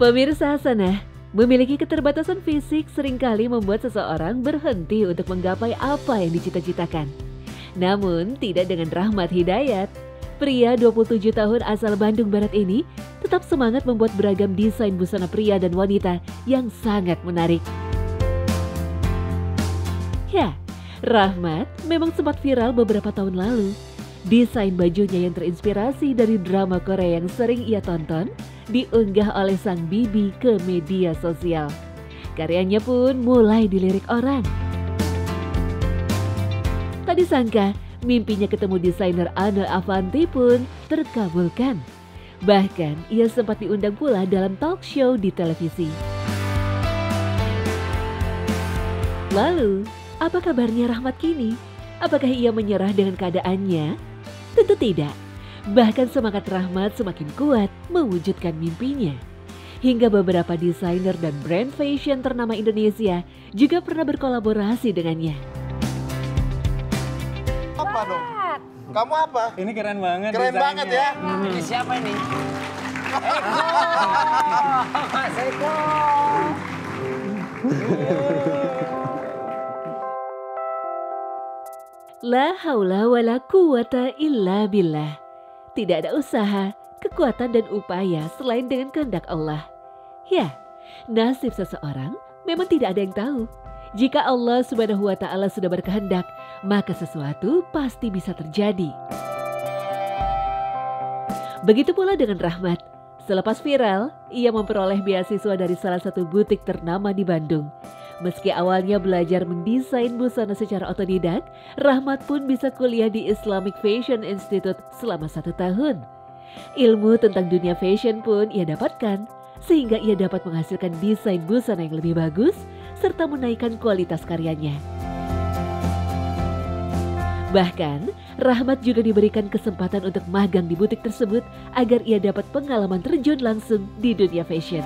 Pemirsa Hasanah, memiliki keterbatasan fisik seringkali membuat seseorang berhenti untuk menggapai apa yang dicita-citakan. Namun tidak dengan Rahmat Hidayat. Pria 27 tahun asal Bandung Barat ini tetap semangat membuat beragam desain busana pria dan wanita yang sangat menarik. Ya, Rahmat memang sempat viral beberapa tahun lalu. Desain bajunya yang terinspirasi dari drama Korea yang sering ia tonton diunggah oleh sang bibi ke media sosial. Karyanya pun mulai dilirik orang. Tak disangka, mimpinya ketemu desainer Anne Avanti pun terkabulkan. Bahkan ia sempat diundang pula dalam talk show di televisi. Lalu, apa kabarnya Rahmat kini? Apakah ia menyerah dengan keadaannya? Tentu tidak. Bahkan semangat Rahmat semakin kuat mewujudkan mimpinya. Hingga beberapa desainer dan brand fashion ternama Indonesia juga pernah berkolaborasi dengannya. Apa dong? Kamu apa? Ini keren banget. Keren desainnya. banget ya. Ini siapa ini? Mas Eko. La haula wala quwata illa billah. Tidak ada usaha, kekuatan dan upaya selain dengan kehendak Allah. Ya, nasib seseorang memang tidak ada yang tahu. Jika Allah Subhanahu wa Ta'ala sudah berkehendak, maka sesuatu pasti bisa terjadi. Begitu pula dengan Rahmat. Selepas viral, ia memperoleh beasiswa dari salah satu butik ternama di Bandung. Meski awalnya belajar mendesain busana secara otodidak, Rahmat pun bisa kuliah di Islamic Fashion Institute selama 1 tahun. Ilmu tentang dunia fashion pun ia dapatkan, sehingga ia dapat menghasilkan desain busana yang lebih bagus, serta menaikkan kualitas karyanya. Bahkan, Rahmat juga diberikan kesempatan untuk magang di butik tersebut agar ia dapat pengalaman terjun langsung di dunia fashion.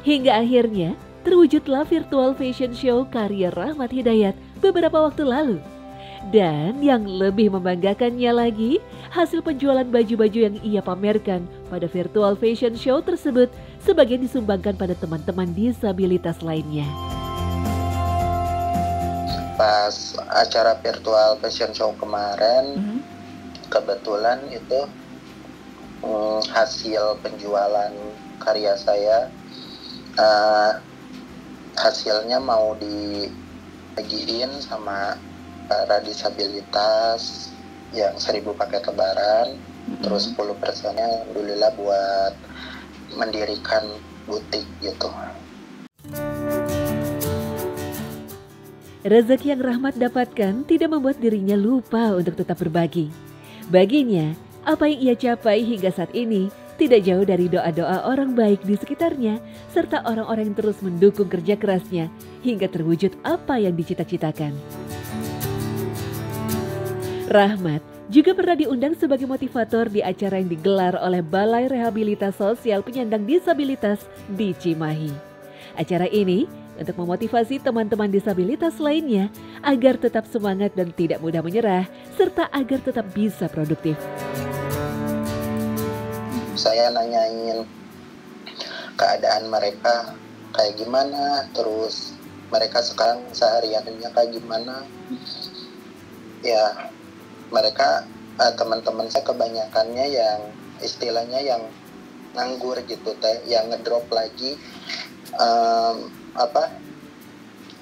Hingga akhirnya terwujudlah virtual fashion show karya Rahmat Hidayat beberapa waktu lalu. Dan yang lebih membanggakannya lagi, hasil penjualan baju-baju yang ia pamerkan pada virtual fashion show tersebut sebagian disumbangkan pada teman-teman disabilitas lainnya. Pas acara virtual fashion show kemarin, kebetulan itu hasil penjualan karya saya, hasilnya mau dibagiin sama para disabilitas yang 1000 paket lebaran, terus 10%-nya alhamdulillah buat mendirikan butik gitu. Rezeki yang Rahmat dapatkan tidak membuat dirinya lupa untuk tetap berbagi. Baginya, apa yang ia capai hingga saat ini tidak jauh dari doa-doa orang baik di sekitarnya, serta orang-orang yang terus mendukung kerja kerasnya hingga terwujud apa yang dicita-citakan. Rahmat juga pernah diundang sebagai motivator di acara yang digelar oleh Balai Rehabilitas Sosial Penyandang Disabilitas di Cimahi. Acara ini untuk memotivasi teman-teman disabilitas lainnya agar tetap semangat dan tidak mudah menyerah, serta agar tetap bisa produktif. Saya nanyain keadaan mereka kayak gimana, terus mereka sekarang sehariannya kayak gimana. Ya, mereka teman-teman saya kebanyakannya yang istilahnya yang nganggur gitu teh, yang ngedrop lagi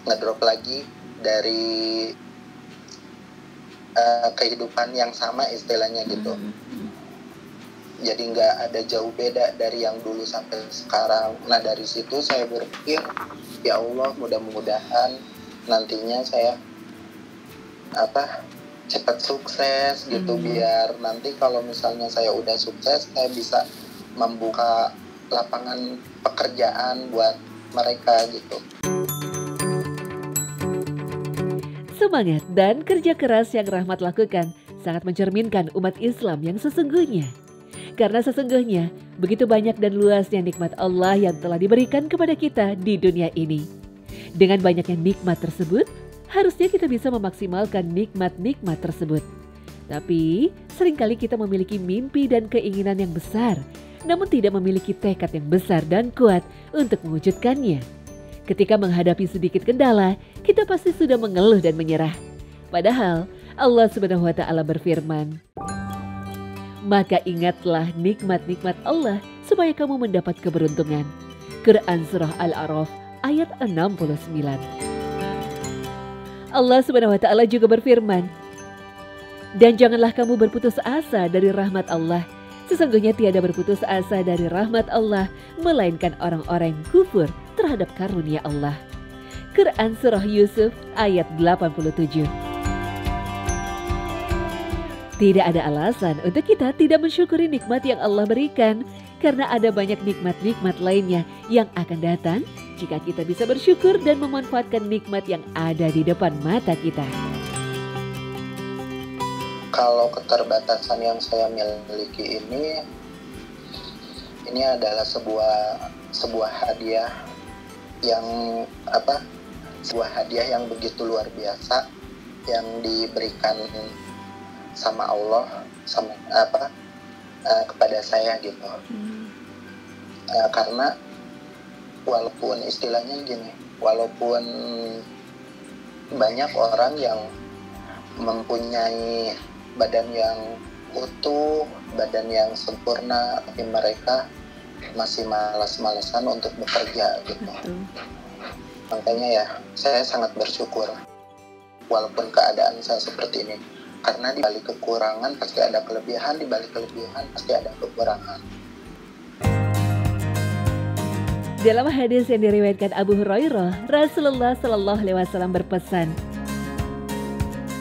ngedrop lagi dari kehidupan yang sama istilahnya gitu. Jadi nggak ada jauh beda dari yang dulu sampai sekarang. Nah dari situ saya berpikir, ya Allah mudah-mudahan nantinya saya cepat sukses gitu, biar nanti kalau misalnya saya udah sukses saya bisa membuka lapangan pekerjaan buat mereka gitu. Semangat dan kerja keras yang Rahmat lakukan sangat mencerminkan umat Islam yang sesungguhnya. Karena sesungguhnya begitu banyak dan luasnya nikmat Allah yang telah diberikan kepada kita di dunia ini. Dengan banyaknya nikmat tersebut, harusnya kita bisa memaksimalkan nikmat-nikmat tersebut. Tapi seringkali kita memiliki mimpi dan keinginan yang besar, namun tidak memiliki tekad yang besar dan kuat untuk mewujudkannya. Ketika menghadapi sedikit kendala, kita pasti sudah mengeluh dan menyerah. Padahal Allah Subhanahu wa Ta'ala berfirman, "Maka ingatlah nikmat-nikmat Allah supaya kamu mendapat keberuntungan." Quran Surah Al-A'raf ayat 69. Allah Subhanahu wa Ta'ala juga berfirman, "Dan janganlah kamu berputus asa dari rahmat Allah. Sesungguhnya tiada berputus asa dari rahmat Allah, melainkan orang-orang yang kufur terhadap karunia Allah." Quran Surah Yusuf ayat 87. Tidak ada alasan untuk kita tidak mensyukuri nikmat yang Allah berikan, karena ada banyak nikmat-nikmat lainnya yang akan datang jika kita bisa bersyukur dan memanfaatkan nikmat yang ada di depan mata kita. Kalau keterbatasan yang saya miliki ini adalah sebuah hadiah yang sebuah hadiah yang begitu luar biasa yang diberikan sama Allah kepada saya gitu. Karena walaupun istilahnya gini, walaupun banyak orang yang mempunyai badan yang utuh, badan yang sempurna, tapi mereka masih malas-malasan untuk bekerja gitu. Makanya ya, saya sangat bersyukur walaupun keadaan saya seperti ini. Karena di balik kekurangan pasti ada kelebihan, di balik kelebihan pasti ada kekurangan. Dalam hadis yang diriwayatkan Abu Hurairah, Rasulullah Shallallahu Alaihi Wasallam berpesan,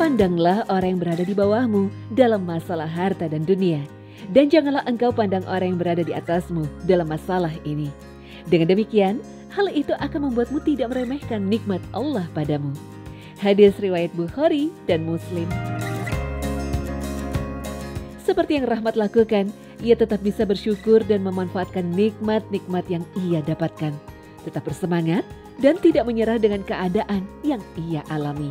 "Pandanglah orang yang berada di bawahmu dalam masalah harta dan dunia, dan janganlah engkau pandang orang yang berada di atasmu dalam masalah ini. Dengan demikian, hal itu akan membuatmu tidak meremehkan nikmat Allah padamu." Hadis riwayat Bukhari dan Muslim. Seperti yang Rahmat lakukan, ia tetap bisa bersyukur dan memanfaatkan nikmat-nikmat yang ia dapatkan. Tetap bersemangat dan tidak menyerah dengan keadaan yang ia alami.